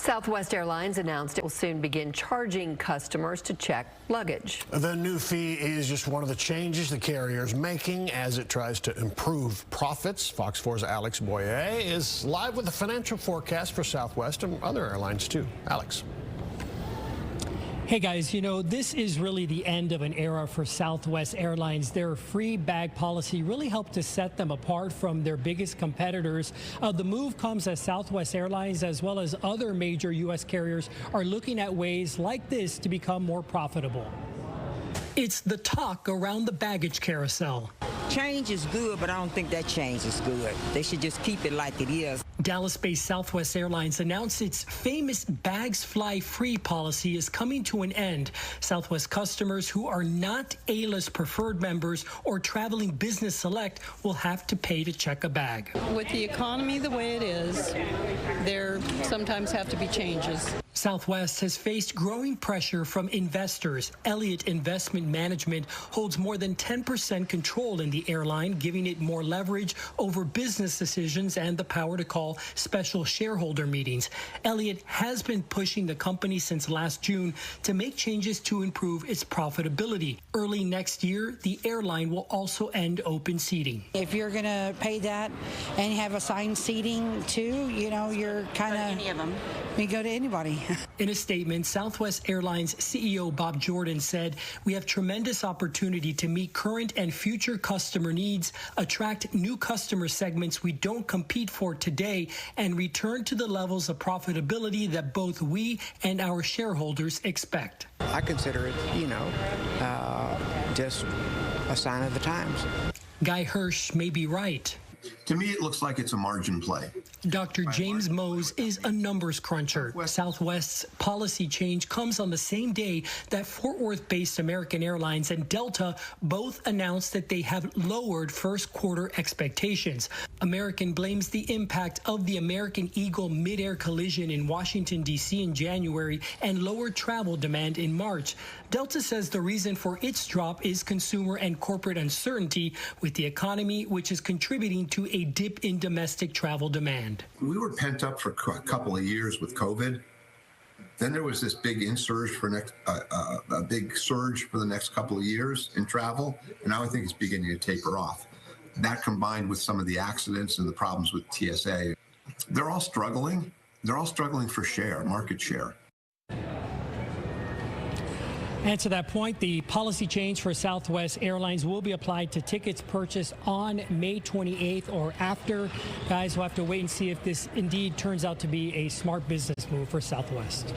Southwest Airlines announced it will soon begin charging customers to check luggage. The new fee is just one of the changes the carrier is making as it tries to improve profits. Fox 4's Alex Boyer is live with the financial forecast for Southwest and other airlines too. Alex. Hey guys, you know, this is really the end of an era for Southwest Airlines. Their free bag policy really helped to set them apart from their biggest competitors. The move comes as Southwest Airlines, as well as other major U.S. carriers, are looking at ways like this to become more profitable. It's the talk around the baggage carousel. Change is good, but I don't think that change is good. They should just keep it like it is. Dallas-based Southwest Airlines announced its famous Bags Fly Free policy is coming to an end. Southwest customers who are not A-list preferred members or traveling business select will have to pay to check a bag. With the economy the way it is, there sometimes have to be changes. Southwest has faced growing pressure from investors. Elliott Investment Management holds more than 10% control in the airline, giving it more leverage over business decisions and the power to call special shareholder meetings. Elliott has been pushing the company since last June to make changes to improve its profitability. Early next year, the airline will also end open seating. If you're going to pay that and have assigned seating too, you know, you're kind of any of them. You go to anybody. In a statement, Southwest Airlines CEO Bob Jordan said, "We have tremendous opportunity to meet current and future customer needs, attract new customer segments we don't compete for today, and return to the levels of profitability that both we and our shareholders expect." I consider it, you know, just a sign of the times. Guy Hirsch may be right. To me, it looks like it's a margin play. Dr. James Mose is a numbers cruncher. Southwest's policy change comes on the same day that Fort Worth-based American Airlines and Delta both announced that they have lowered first quarter expectations. American blames the impact of the American Eagle mid-air collision in Washington, D.C. in January and lower travel demand in March. Delta says the reason for its drop is consumer and corporate uncertainty with the economy, which is contributing to a dip in domestic travel demand. We were pent up for a couple of years with COVID. Then there was this big surge for a big surge for the next couple of years in travel, and now I think it's beginning to taper off. That combined with some of the accidents and the problems with TSA, they're all struggling. They're all struggling for market share. And to that point, the policy change for Southwest Airlines will be applied to tickets purchased on May 28th or after. Guys, we'll have to wait and see if this indeed turns out to be a smart business move for Southwest.